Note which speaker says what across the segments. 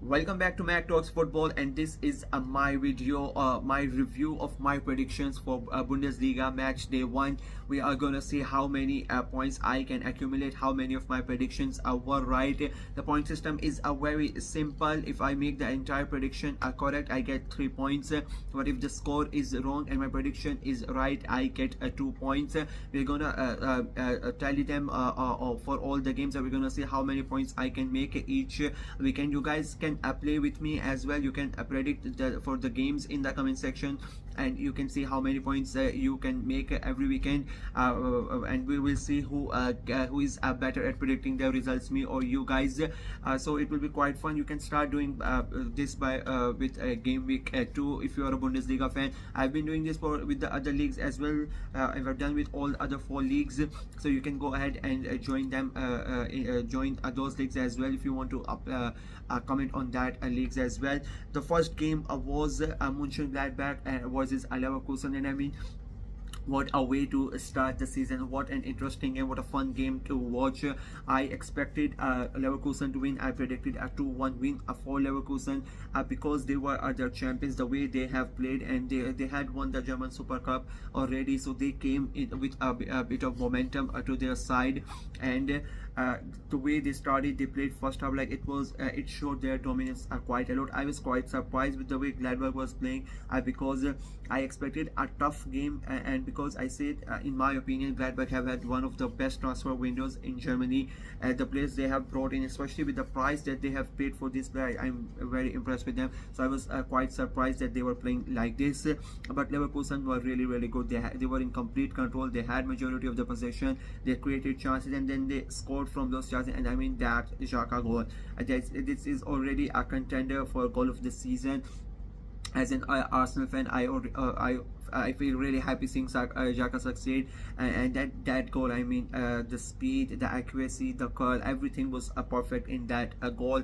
Speaker 1: Welcome back to Mac Talks Football, and this is my video, my review of my predictions for Bundesliga match day 1. We are gonna see how many points I can accumulate, how many of my predictions were right. The point system is very simple. If I make the entire prediction correct, I get 3 points. But if the score is wrong and my prediction is right, I get 2 points. We're gonna tally them for all the games, and we're gonna see how many points I can make each weekend. You guys can play with me as well. You can predict for the games in the comment section, and you can see how many points you can make every weekend, and we will see who is better at predicting the results, me or you guys. So it will be quite fun. You can start doing this by with Gameweek 2 if you are a Bundesliga fan. I've been doing this with the other leagues as well. I've done with all other 4 leagues, so you can go ahead and join them, join those leagues as well if you want to comment on that leagues as well. The first game was Mönchengladbach versus Leverkusen, and I mean, what a way to start the season. What an interesting game, what a fun game to watch. I expected Leverkusen to win. I predicted a 2-1 win for Leverkusen because they were their champions, the way they have played, and they had won the German Super Cup already, so they came in with a bit of momentum to their side. And the way they started, they played first half like it showed their dominance quite a lot. I was quite surprised with the way Gladbach was playing because I expected a tough game, and because I said in my opinion Gladbach have had one of the best transfer windows in Germany. The players they have brought in, especially with the price that they have paid for this player, I'm very impressed with them. So I was quite surprised that they were playing like this. But Leverkusen were really good. They were in complete control. They had majority of the possession. They created chances, and then they scored from those chances. And I mean, that Xhaka goal, this is already a contender for goal of the season. As an Arsenal fan, I feel really happy seeing Xhaka succeed, and that goal, I mean, the speed, the accuracy, the curl, everything was perfect in that goal.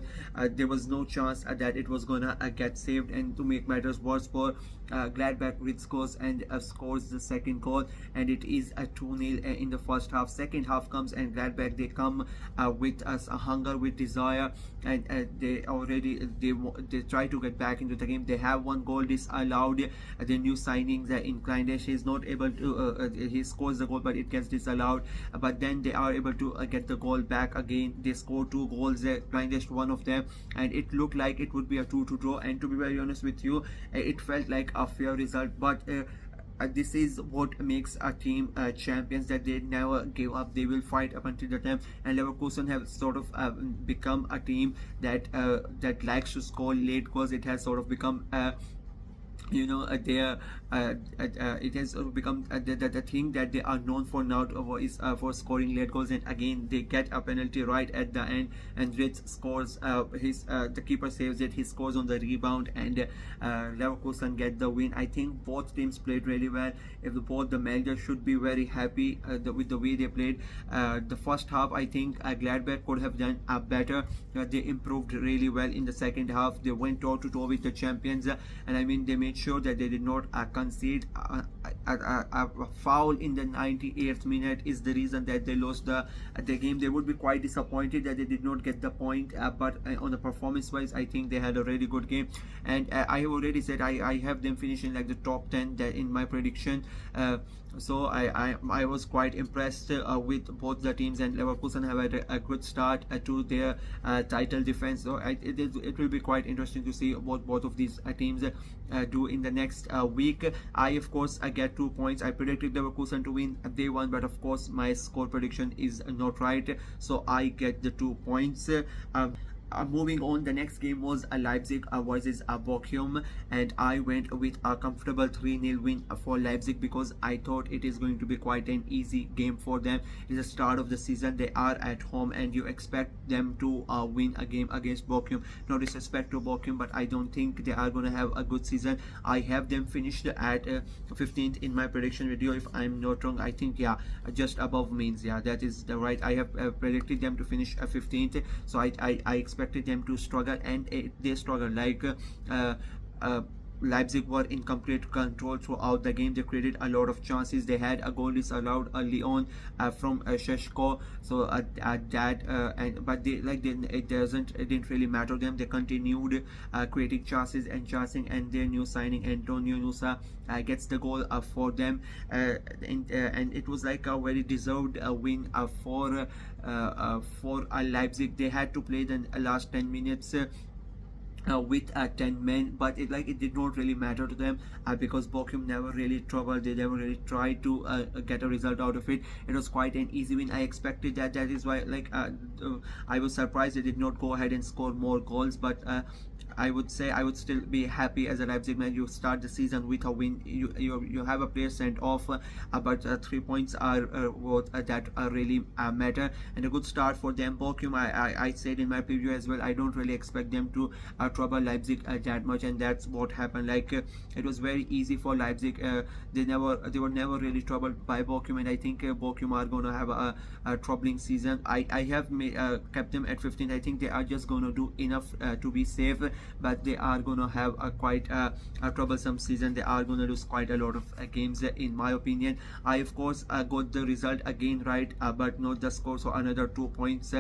Speaker 1: There was no chance that it was gonna get saved. And to make matters worse for Gladbach, Ritz goes and scores the second goal, and it is a 2-0 in the first half. Second half comes, and Gladbach, they come with a hunger, with desire, and they try to get back into the game. They have one goal disallowed. The new signings in Kleindish is not able to he scores the goal, but it gets disallowed. But then they are able to get the goal back again. They score 2 goals, Kleindish one of them, and it looked like it would be a 2-2 draw. And to be very honest with you, it felt like a fair result. But this is what makes a team champions, that they never give up. They will fight up until the time. And Leverkusen have sort of become a team that that likes to score late goals. It has sort of become you know, it has become the thing that they are known for now is for scoring late goals. And again, they get a penalty right at the end, and Ritz scores. The keeper saves it. He scores on the rebound, and Leverkusen get the win. I think both teams played really well. If both the manager should be very happy with the way they played. The first half, I think Gladbach could have done better. They improved really well in the second half. They went toe to toe with the champions, and I mean, they made sure that they did not concede a foul in the 98th minute is the reason that they lost the game. They would be quite disappointed that they did not get the point, but on the performance wise, I think they had a really good game. And I have already said I have them finishing like the top 10 in my prediction. So I was quite impressed with both the teams, and Leverkusen have had a good start to their title defense. So it will be quite interesting to see what both of these teams do in the next week. I of course get 2 points. I predicted Leverkusen to win day 1, but of course my score prediction is not right, so I get the 2 points. Moving on, the next game was Leipzig versus Bochum, and I went with a comfortable 3-0 win for Leipzig because I thought it is going to be quite an easy game for them. It's the start of the season. They are at home, and you expect them to win a game against Bochum. No disrespect to Bochum, but I don't think they are going to have a good season. I have them finished at 15th in my prediction video. If I'm not wrong, I think, yeah, just above means, yeah, that is the right. I have predicted them to finish 15th, so I expected them to struggle, and they struggle like Leipzig were in complete control throughout the game. They created a lot of chances. They had a goal disallowed early on from Sheshko. So but it didn't really matter them. They continued creating chances and chancing, and their new signing Antonio Nusa gets the goal for them, and it was like a very deserved win for Leipzig. They had to play the last 10 minutes with 10 men, but it did not really matter to them because Bochum never really troubled. They never really tried to get a result out of it. It was quite an easy win. I expected that. That is why I was surprised they did not go ahead and score more goals, but I would say I would still be happy as a Leipzig man. You start the season with a win. You have a player sent off, but 3 points are what that really matter, and a good start for them. Bochum, I said in my preview as well, I don't really expect them to trouble Leipzig that much, and that's what happened. It was very easy for Leipzig. They were never really troubled by Bochum, and I think Bochum are gonna have a troubling season. I have kept them at 15. I think they are just gonna do enough to be safe, but they are gonna have a quite a troublesome season. They are gonna lose quite a lot of games in my opinion. I of course got the result again right, but not the score, so another 2 points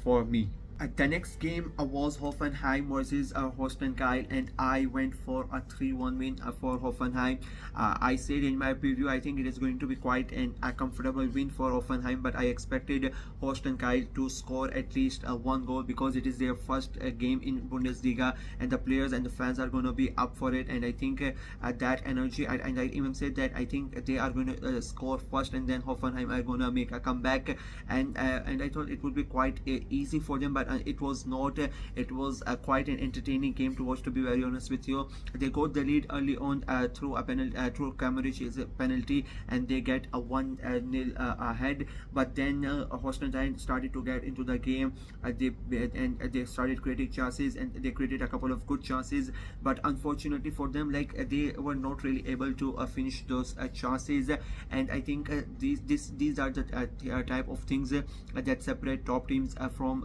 Speaker 1: for me. The next game was Hoffenheim versus Holstein Kiel, and I went for a 3-1 win for Hoffenheim. I said in my preview I think it is going to be quite a comfortable win for Hoffenheim, but I expected Holstein Kiel to score at least 1 goal because it is their first game in Bundesliga, and the players and the fans are going to be up for it. And I think that energy, and I even said that I think they are going to score first, and then Hoffenheim are going to make a comeback, and I thought it would be quite easy for them, but it was not. It was quite an entertaining game to watch, to be very honest with you. They got the lead early on through a penalty, through Kamarich's penalty, and they get a 1-0 ahead. But then Holstein started to get into the game. They started creating chances, and they created a couple of good chances. But unfortunately for them, they were not really able to finish those chances. And I think these are the type of things that separate top teams from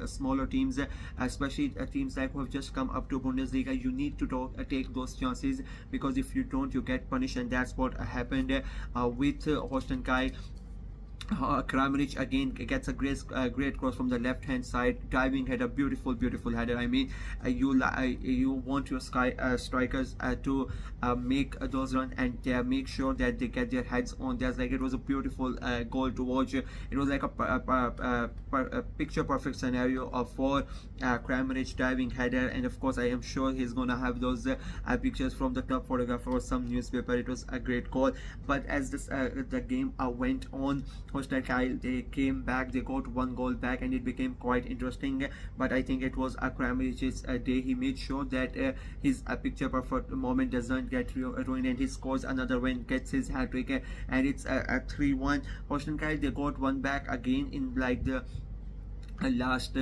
Speaker 1: smaller teams, especially teams who have just come up to Bundesliga. You need to take those chances, because if you don't, you get punished, and that's what happened with Holstein Kiel. Kramaric again gets a great cross from the left hand side, diving header, beautiful header. I mean, you want your strikers to make those runs and make sure that they get their heads on. It was a beautiful goal to watch. It was like a picture perfect scenario for Kramaric diving header, and of course I am sure he's gonna have those pictures from the club photographer or some newspaper. It was a great goal. But as the game went on, Holstein Kiel, they came back. They got 1 goal back, and it became quite interesting. But I think it was Kramaric's day. He made sure that his picture perfect moment doesn't get ruined, and he scores another one, gets his hat trick, and it's a 3-1. Holstein Kiel, they got 1 back again in the last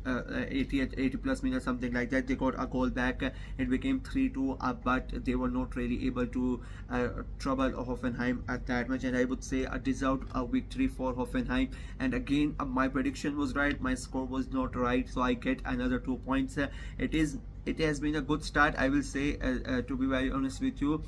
Speaker 1: 80 plus minutes, something like that. They got a goal back. It became 3-2, but they were not really able to trouble Hoffenheim at that much, and I would say a deserved victory for Hoffenheim. And again, my prediction was right, my score was not right, so I get another 2 points. It has been a good start, I will say, to be very honest with you,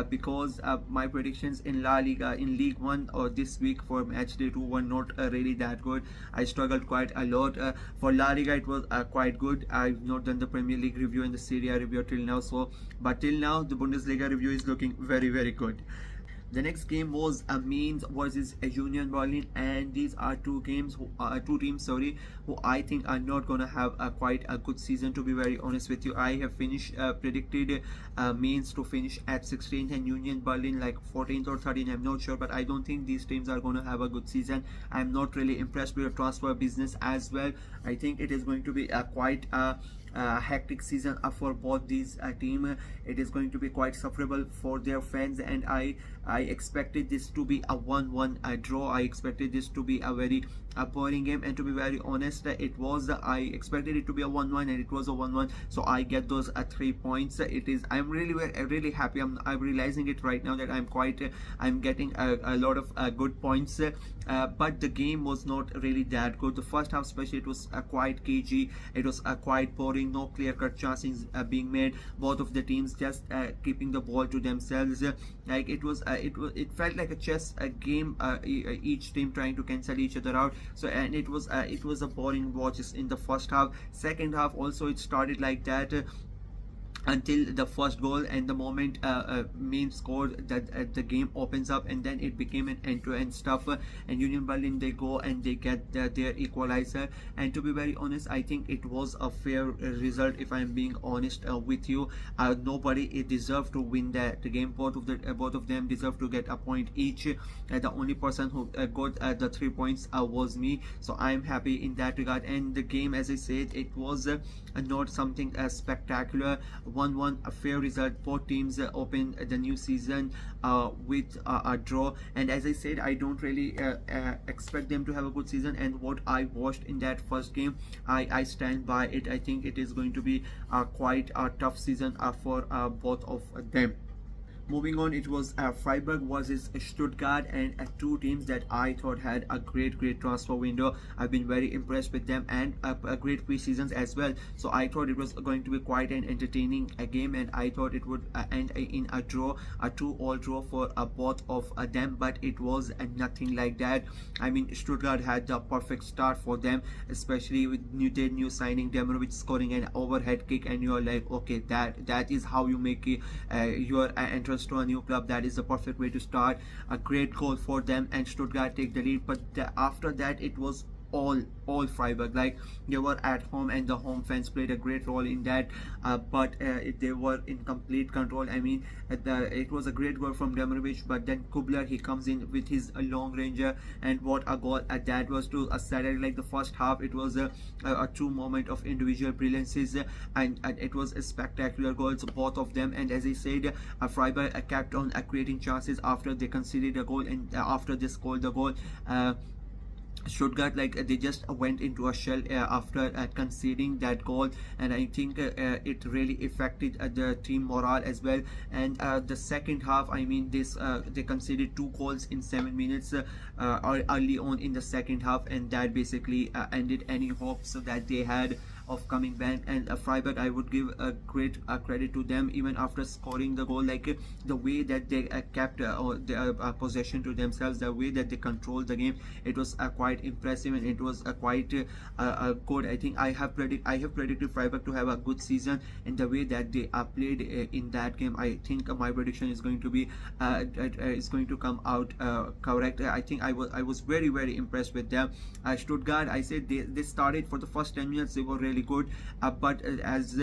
Speaker 1: because my predictions in La Liga, in League 1 or this week for match day 2 were not really that good. I struggled quite a lot. For La Liga it was quite good. I've not done the Premier League review and the Serie A review till now, but till now the Bundesliga review is looking very good. The next game was Mainz versus Union Berlin, and these are two teams who I think are not gonna have quite a good season, to be very honest with you. I have predicted Mainz to finish at 16th and Union Berlin like 14th or 13th. I'm not sure, but I don't think these teams are gonna have a good season. I'm not really impressed with the transfer business as well. I think it is going to be quite a hectic season for both these teams. It is going to be quite sufferable for their fans, and I expected this to be a 1-1 draw. I expected this to be a very a boring game, and to be very honest, it was I expected it to be a 1-1, and it was a 1-1, so I get those 3 points. It is, I'm really happy. I'm realizing it right now that I'm getting a lot of good points, but the game was not really that good. The first half especially, it was quite cagey, it was quite boring, no clear cut chances being made, both of the teams just keeping the ball to themselves. Like it felt like a chess game, each team trying to cancel each other out. So, and it was a boring watch in the first half. Second half also it started like that, until the first goal, and the moment main scored, that the game opens up, and then it became an end-to-end stuff, and Union Berlin, they go and they get their equalizer. And to be very honest, I think it was a fair result, if I'm being honest with you. Nobody deserved to win the game. Both of them deserve to get a point each. The only person who got the 3 points was me, so I'm happy in that regard. And the game, as I said, it was not something spectacular. 1-1, a fair result. Both teams open the new season with a draw, and as I said, I don't really expect them to have a good season. And what I watched in that first game, I stand by it. I think it is going to be quite a tough season for both of them. Moving on, it was Freiburg versus Stuttgart, and two teams that I thought had a great transfer window. I've been very impressed with them, and a great pre-seasons as well. So I thought it was going to be quite an entertaining game, and I thought it would end in a draw, a 2-all draw for both of them. But it was nothing like that. I mean, Stuttgart had the perfect start for them, especially with new signing Demerovic scoring an overhead kick, and you're like, okay, that is how you make your entrance to a new club. That is the perfect way to start. A great goal for them, and Stuttgart take the lead. But after that, it was all Freiburg. Like, they were at home, and the home fans played a great role in that, but they were in complete control. I mean, it was a great goal from Demerovic, but then Kubler, he comes in with his long ranger, and what a goal that was to Saturday. Like the first half, it was a true moment of individual brilliances, and it was a spectacular goals, both of them. And as I said, Freiburg kept on creating chances after they conceded a goal, and after they scored the goal, Stuttgart, like, they just went into a shell after conceding that goal, and I think it really affected the team morale as well. And the second half, I mean, they conceded 2 goals in 7 minutes early on in the second half, and that basically ended any hopes that they had of coming back. And Freiburg, I would give a great credit to them, even after scoring the goal. Like, the way that they kept their possession to themselves, the way that they controlled the game, it was quite impressive, and it was quite good. I think I have predicted Freiburg to have a good season, and the way that they played in that game, I think my prediction is going to be is going to come out correct. I think I was very impressed with them. Stuttgart, I said they started for the first 10 minutes, they were really good, but as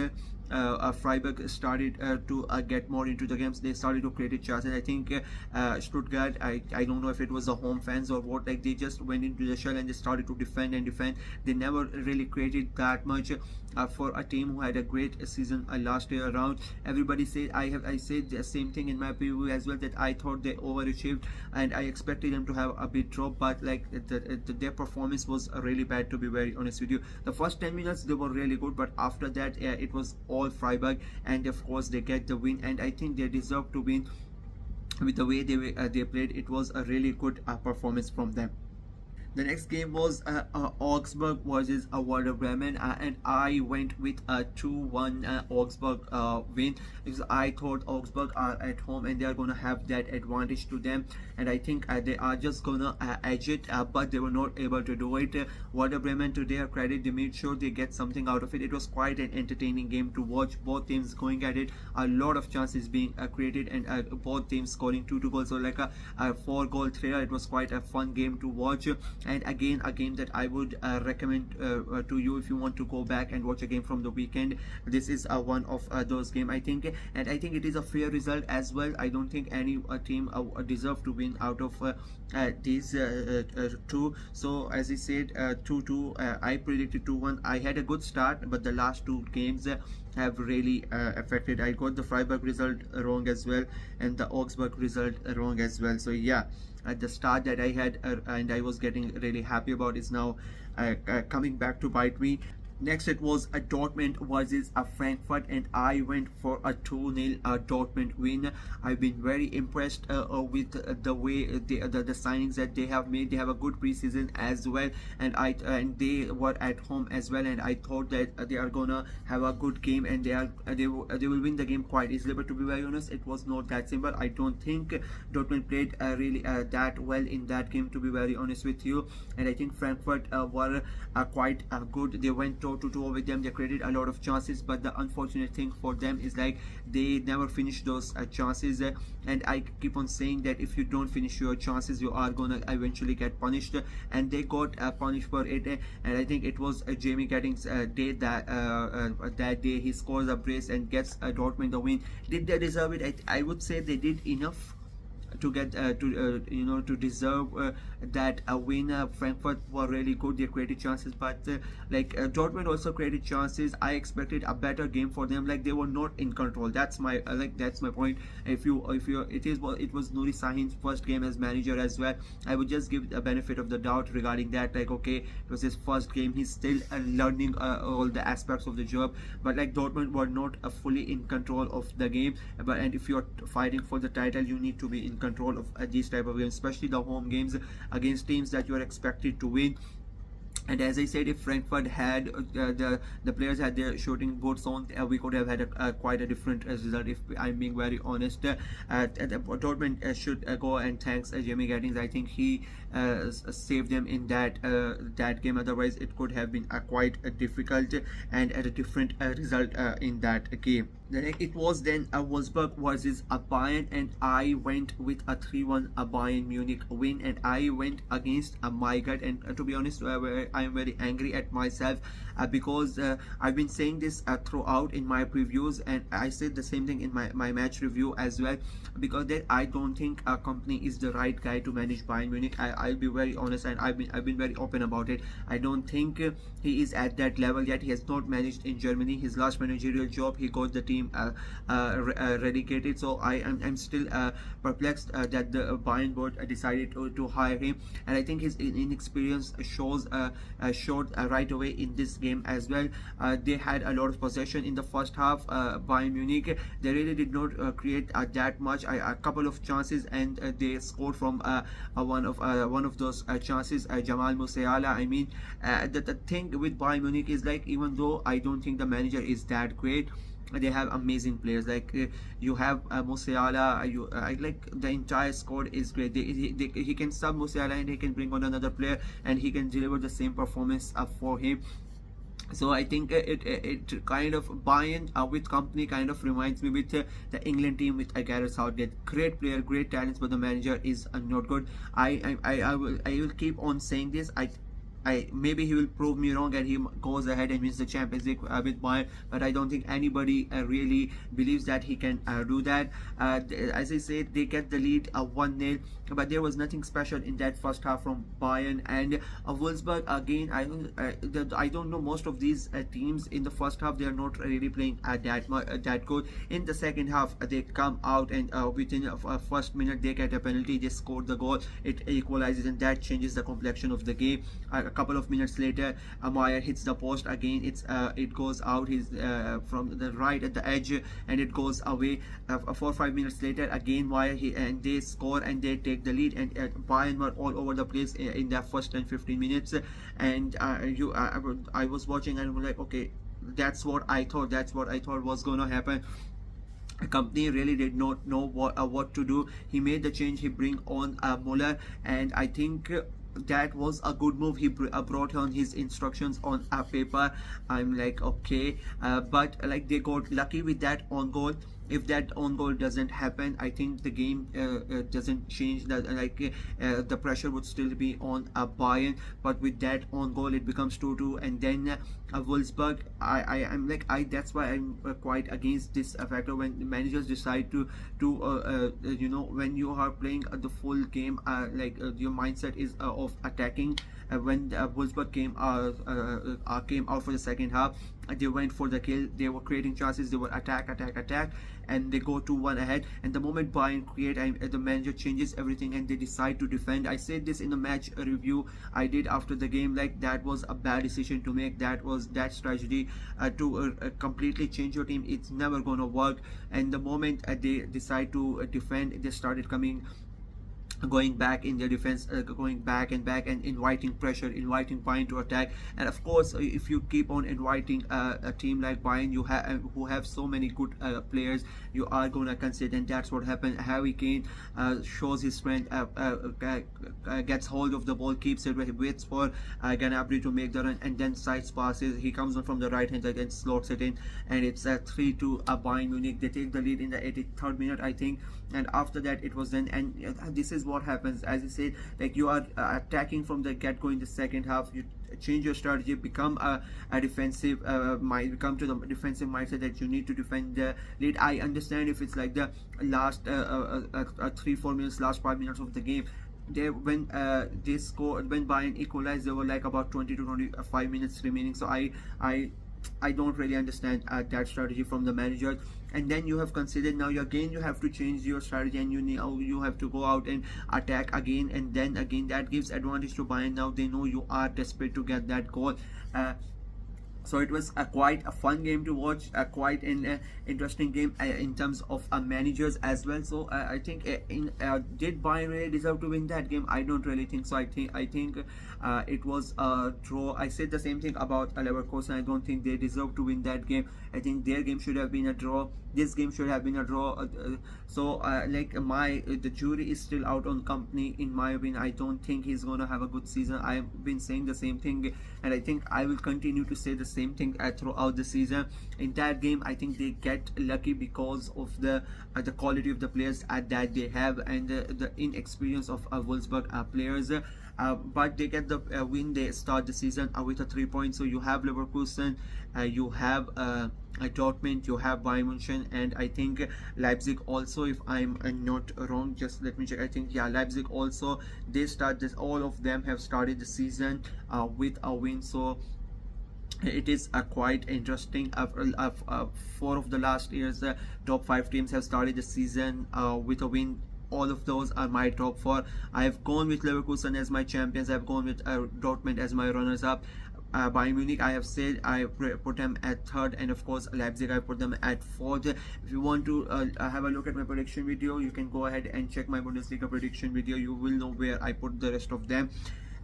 Speaker 1: Freiburg started to get more into the games, they started to create chances. I think Stuttgart, I don't know if it was the home fans or what, like, they just went into the shell and they started to defend. They never really created that much for a team who had a great season last year around. Everybody said, I said the same thing in my preview as well, that I thought they overachieved, and I expected them to have a bit drop, but like their performance was really bad, to be very honest with you. The first 10 minutes they were really good, but after that it was all Freiburg, and of course they get the win, and I think they deserve to win with the way they played. It was a really good performance from them. The next game was Augsburg versus Werder Bremen, and I went with a 2-1 Augsburg win, because I thought Augsburg are at home and they are going to have that advantage to them, and I think they are just going to edge it, but they were not able to do it. Werder Bremen, to their credit, they made sure they get something out of it. It was quite an entertaining game to watch, both teams going at it, a lot of chances being created, and both teams scoring 2 goals, so like a 4-goal thriller. It was quite a fun game to watch, and again a game that I would recommend to you if you want to go back and watch a game from the weekend. This is one of those games, I think, and I think it is a fair result as well. I don't think any team deserve to win out of these two. So as I said, 2-2, I predicted 2-1. I had a good start, but the last 2 games have really affected. I got the Freiburg result wrong as well, and the Augsburg result wrong as well. So yeah, the start that I had and I was getting really happy about is now coming back to bite me. Next, it was a Dortmund versus a Frankfurt, and I went for a 2-0 Dortmund win. I've been very impressed with the way the signings that they have made. They have a good preseason as well, and they were at home as well. And I thought that they are gonna have a good game, and they will win the game quite easily. But to be very honest, it was not that simple. I don't think Dortmund played really that well in that game, to be very honest with you. And I think Frankfurt were quite good. They went toe-to-toe with them. They created a lot of chances, but the unfortunate thing for them is like they never finish those chances. And I keep on saying that if you don't finish your chances, you are gonna eventually get punished, and they got punished for it. And I think it was Jamie Gettings' day that day he scores a brace and gets Dortmund the win. Did they deserve it? I would say they did enough to get to deserve that win. Frankfurt were really good. They created chances, but Dortmund also created chances. I expected a better game for them. Like, they were not in control. That's my that's my point. If you it was Nuri Sahin's first game as manager as well. I would just give the benefit of the doubt regarding that. Like, okay, it was his first game. He's still learning all the aspects of the job. But like, Dortmund were not fully in control of the game. And if you're fighting for the title, you need to be in control of these type of games, especially the home games against teams that you are expected to win. And as I said, if Frankfurt had the players had their shooting boots on, we could have had quite a different result, if I'm being very honest. Dortmund should go and thanks Jamie Gettings. I think he saved them in that game. Otherwise, it could have been quite difficult and a different result in that game. Then it was then a Wolfsburg versus a Bayern, and I went with a 3-1 Bayern Munich win, and I went against my gut. And to be honest, I am very angry at myself because I've been saying this throughout in my previews, and I said the same thing in my match review as well, because that I don't think a company is the right guy to manage Bayern Munich. I'll be very honest, and I've been very open about it. I don't think he is at that level yet. He has not managed in Germany. His last managerial job, he got the team relegated. So I'm still perplexed that the Bayern board decided to hire him, and I think his inexperience showed right away in this game as well. They had a lot of possession in the first half. Bayern Munich, they really did not create that much. A couple of chances, and they scored from one of those chances, Jamal Musiala. I mean, the thing with Bayern Munich is, like, even though I don't think the manager is that great, they have amazing players. Like you have Musiala. I like the entire squad is great. He can sub Musiala and he can bring on another player, and he can deliver the same performance for him. So I think it kind of Bayern with company kind of reminds me with the England team with Gareth Southgate. Great player, great talents, but the manager is not good. I will keep on saying this. Maybe he will prove me wrong and he goes ahead and wins the Champions League with Bayern, but I don't think anybody really believes that he can do that. As I said, they get the lead 1-0, but there was nothing special in that first half from Bayern. And Wolfsburg, again, I don't know, most of these teams in the first half, they are not really playing that good. In the second half, they come out, and within the first minute they get a penalty, they scored the goal, it equalizes, and that changes the complexion of the game. A couple of minutes later, Meyer hits the post again. It goes out. He's from the right at the edge, and it goes away. 4 or 5 minutes later, again Meyer, and they score and they take the lead. And Bayern were all over the place in their first 10-15 minutes. And I was watching and I was like, okay, that's what I thought. That's what I thought was gonna happen. The company really did not know what to do. He made the change. He bring on Muller, and I think that was a good move. He brought on his instructions on a paper. I'm like, okay, but like they got lucky with that on goal. If that on goal doesn't happen, I think the game doesn't change. The pressure would still be on Bayern, but with that on goal, it becomes 2-2, and then Wolfsburg. I'm like, that's why I'm quite against this factor when the managers decide to when you are playing the full game, your mindset is of attacking. When Wolfsburg came out for the second half, they went for the kill, they were creating chances, they were attack, and they go 2-1 ahead. And the moment Bayern create, the manager changes everything and they decide to defend. I said this in the match review I did after the game, like that was a bad decision to make. That strategy to completely change your team, it's never gonna work. And the moment they decide to defend, they started going back in their defense, going back and inviting pressure, inviting Bayern to attack. And of course, if you keep on inviting a team like Bayern, you have who have so many good players, you are gonna concede. And that's what happened. Harry Kane shows his strength, gets hold of the ball, keeps it, waits for Gnabry to make the run, and then sides passes. He comes on from the right hand side and slots it in, and it's a 3-2 Bayern Munich. They take the lead in the 83rd minute, I think. And after that, it was then, and this is what happens. As I said, like, you are attacking from the get-go in the second half. You change your strategy, become a defensive come to the defensive mindset that you need to defend the lead. I understand if it's like the last 3-4 minutes, last 5 minutes of the game. When they scored, when Bayern equalized, there were like about 20 to 25 minutes remaining. So I don't really understand that strategy from the manager. And then you have considered, now again you have to change your strategy, and you have to go out and attack again. And then again, that gives advantage to Bayern. Now they know you are desperate to get that goal. So it was quite a fun game to watch, quite an interesting game in terms of managers as well. So I think did Bayern really deserve to win that game? I don't really think so. I think it was a draw. I said the same thing about Leverkusen. I don't think they deserve to win that game. I think their game should have been a draw. This game should have been a draw. The jury is still out on Company. In my opinion, I don't think he's gonna have a good season. I've been saying the same thing, and I think I will continue to say the same thing throughout the season. In that game, I think they get lucky because of the quality of the players that they have, and the inexperience of Wolfsburg players. But they get the win. They start the season with a 3 points. So you have Leverkusen, you have Dortmund, you have Bayern Munich, and I think Leipzig also, if I'm not wrong. Just let me check. I think, yeah, Leipzig also, they start this. All of them have started the season with a win. So it is quite interesting. 4 of the last years top 5 teams have started the season with a win. All of those are my top 4. I have gone with Leverkusen as my champions. I have gone with Dortmund as my runners-up. Bayern Munich, I have said I put them at 3rd, and of course Leipzig, I put them at 4th. If you want to have a look at my prediction video, you can go ahead and check my Bundesliga prediction video. You will know where I put the rest of them.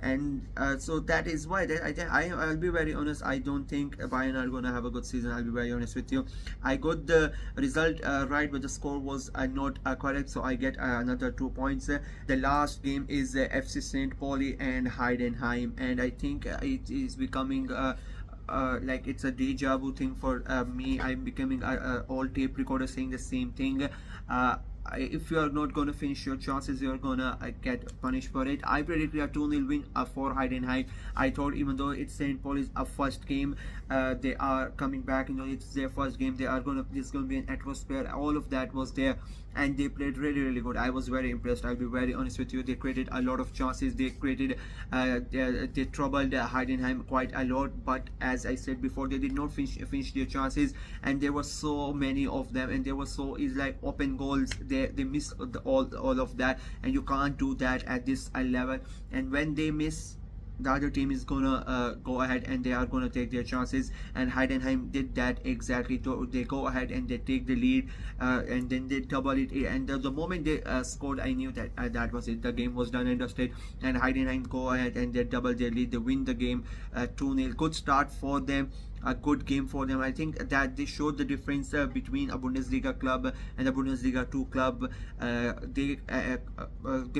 Speaker 1: And so that is why I'll be very honest. I don't think Bayern are gonna have a good season. I'll be very honest with you. I got the result right, but the score was not correct, so I get another 2 points. The last game is FC St. Pauli and Heidenheim, and I think it is becoming like it's a deja vu thing for me. I'm becoming a all tape recorder saying the same thing. If you are not going to finish your chances, you are going to get punished for it. I predicted a 2-0 win for Heidenheim. I thought, even though it's St. Pauli's first game, they are coming back, it's their first game, there's going to be an atmosphere, all of that was there, and they played really good. I was very impressed. I'll be very honest with you. They created a lot of chances. They created they troubled Heidenheim quite a lot, but as I said before, they did not finish their chances, and there were so many of them, and there were is like open goals. They missed all of that, and you can't do that at this level. And when they miss, the other team is gonna go ahead and they are gonna take their chances, and Heidenheim did that exactly. They go ahead and they take the lead, and then they double it, and the moment they scored, I knew that that was it. The game was done and dusted, and Heidenheim go ahead and they double their lead. They win the game 2-0. Good start for them, a good game for them. I think that they showed the difference between a Bundesliga club and a Bundesliga 2 club. They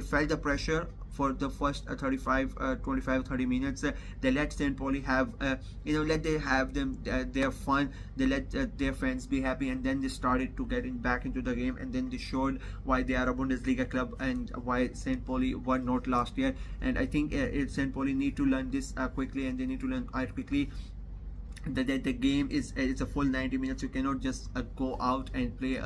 Speaker 1: felt the pressure for the first 25-30 minutes. They let St. Pauli have let they have their fun. They let their fans be happy, and then they started to get back into the game, and then they showed why they are a Bundesliga club and why St. Pauli were not last year. And I think St. Pauli need to learn this quickly, and they need to learn quite quickly. the game is it's a full 90 minutes. You cannot just go out and play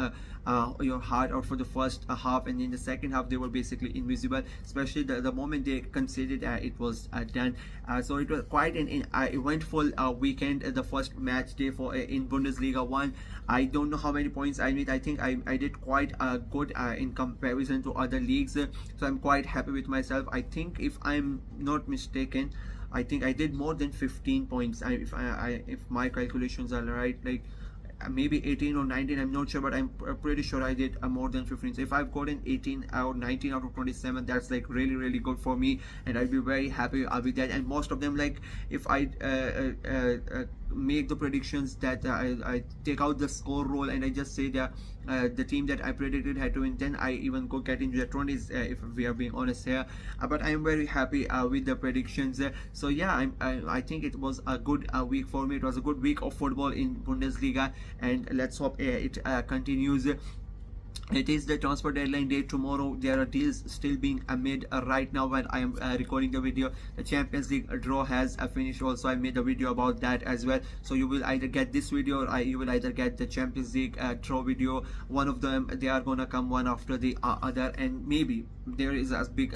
Speaker 1: your heart out for the first half, and in the second half they were basically invisible, especially the moment they conceded. It was done. So it was quite an eventful weekend, the first match day for in Bundesliga 1. I don't know how many points I made. I think I did quite good in comparison to other leagues, so I'm quite happy with myself. I think, if I'm not mistaken, I think I did more than 15 points. If my calculations are right, like maybe 18 or 19, I'm not sure, but I'm pretty sure I did more than 15. So if I've gotten 18 or 19 out of 27, that's like really good for me, and I'll be very happy with that. And most of them, like if I make the predictions that I take out the score roll and I just say that the team that I predicted had to win, then I even go get into the 20s, if we are being honest here. But I am very happy with the predictions. So yeah, I think it was a good week for me. It was a good week of football in Bundesliga, and let's hope it continues. It is the transfer deadline day tomorrow. There are deals still being made right now when I am recording the video. The Champions League draw has finished also. I made a video about that as well, so you will either get this video, or you will either get the Champions League draw video. One of them, they are gonna come one after the other, and maybe there is a big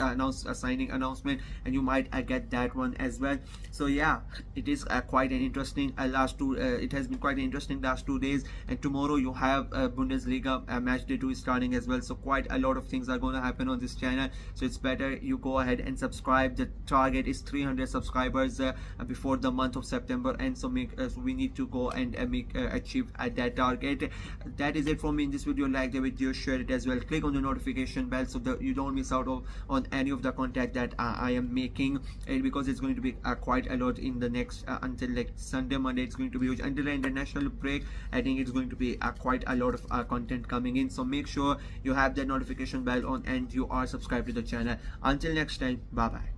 Speaker 1: signing announcement, and you might get that one as well. So yeah, it is quite an interesting it has been quite an interesting last 2 days, and tomorrow you have Bundesliga match day 2 is starting as well. So quite a lot of things are going to happen on this channel, so it's better you go ahead and subscribe. The target is 300 subscribers before the month of September, and so we need to go and achieve that target. That is it from me in this video. Like the video, share it as well, click on the notification bell so that you don't miss out on any of the content that I am making, because it's going to be quite a lot in the next until like Sunday, Monday. It's going to be huge until the international break. I think it's going to be quite a lot of content coming in, so make sure you have that notification bell on and you are subscribed to the channel. Until next time, bye bye.